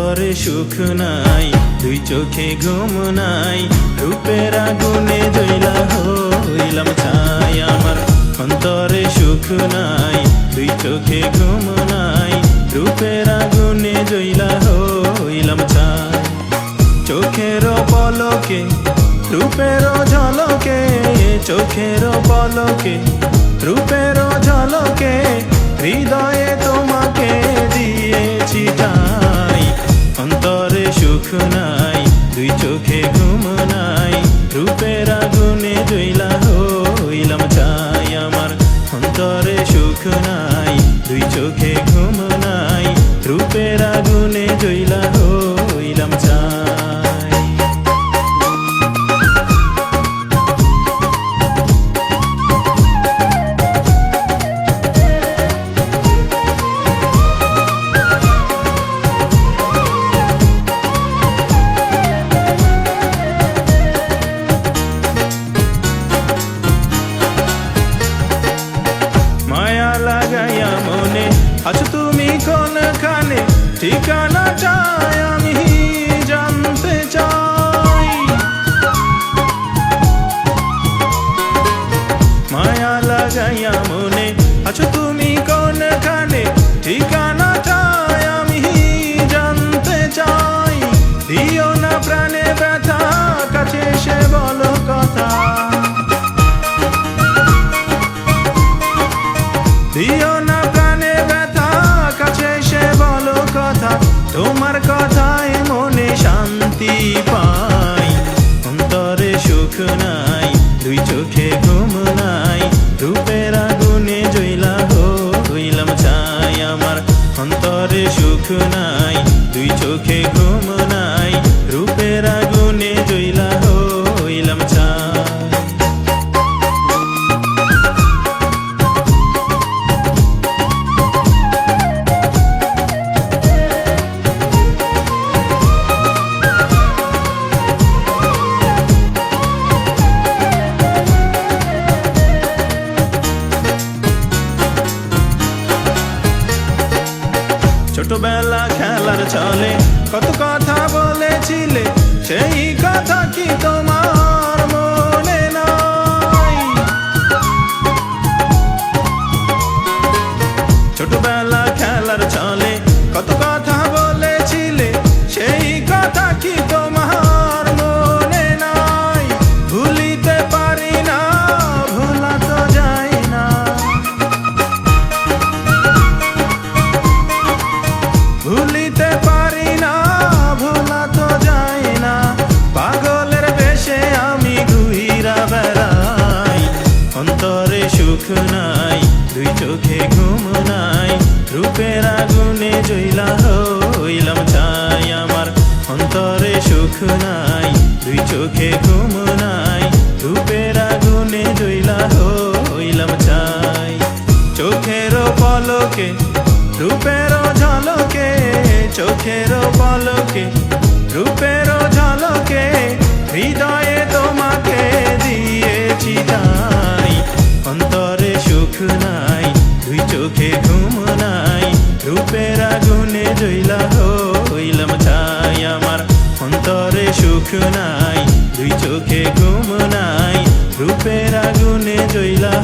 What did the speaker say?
অন্তরে সুখ নাই, দুই চোখে ঘুম নাই, রূপের আগুনে জ্বলা হইলাম ছাই। আমার অন্তরে সুখ নাই, দুই চোখে ঘুম নাই, রূপের আগুনে জ্বলা হইলাম ছাই। চোখের পলকে রূপের ঝলকে, চোখের পলকে রূপের ঝলকে, হৃদয়ে তোমাকে দিয়েছি ঠাই। অন্তরে সুখ নাই, দুই চোখে ঘুম নাই, রূপের আগুনে জ্বলা হইলাম ছাই। আমার অন্তরে সুখ নাই, দুই চোখে ঘুম নাই, রূপের আগুনে জ্বলা হইলাম ছাই। মায়া লাগাইয়া মনে আছো তুমি কোনখানে, ঠিকানাটা আমি জানতে চাই। মায়া লাগাইয়া মনে আছো তুমি কোনখানে, ঠিকানাটা আমি জানতে চাই। দিও না প্রাণে ব্যথা, কাছে এসে বলো কথা। দিও না প্রাণে ব্যথা, কাছে এসে বলো কথা। তোমার কথায় মনে শান্তি পাই। অন্তরে সুখ নাই, দুই চোখে ঘুম নাই, রূপের আগুনে জ্বলা হইলাম ছাই। আমার অন্তরে সুখ নাই, দুই চোখে ঘুম নাই, রূপের আগুনে জ্বলা হইলাম ছাই। ছোটবেলা খেলার ছলে কত কথা বলেছিলে, সেই কথা কি তোমার মনে নাই? ছোটবেলা খেলার ছলে কত কথা বলেছিলে, সেই কথা কি তোমার মনে নাই? ভুলিতে পারি না, ভোলা তো যায় না। ভুলিতে পারি না, ভোলা তো যায় না। পাগলের বেশে আমি ঘুইরা বেড়াই। অন্তরে সুখ নাই, দুই চোখে ঘুম নাই, রূপের আগুনে জ্বলা হইলাম ছাই। আমার অন্তরে সুখ নাই, দুই চোখে ঘুম নাই, রূপের আগুনে জ্বলা হইলাম ছাই। চোখের পলকে রূপের ঝলকে, চোখের পলকে রূপের ঝলকে, হৃদয়ে তোমাকে দিয়েছি ঠাই। অন্তরে সুখ নাই, দুই চোখে ঘুম নাই, রূপের আগুনে জ্বলা হইলাম ছাই। আমার অন্তরে সুখ নাই, দুই চোখে ঘুম নাই, রূপের আগুনে জ্বলা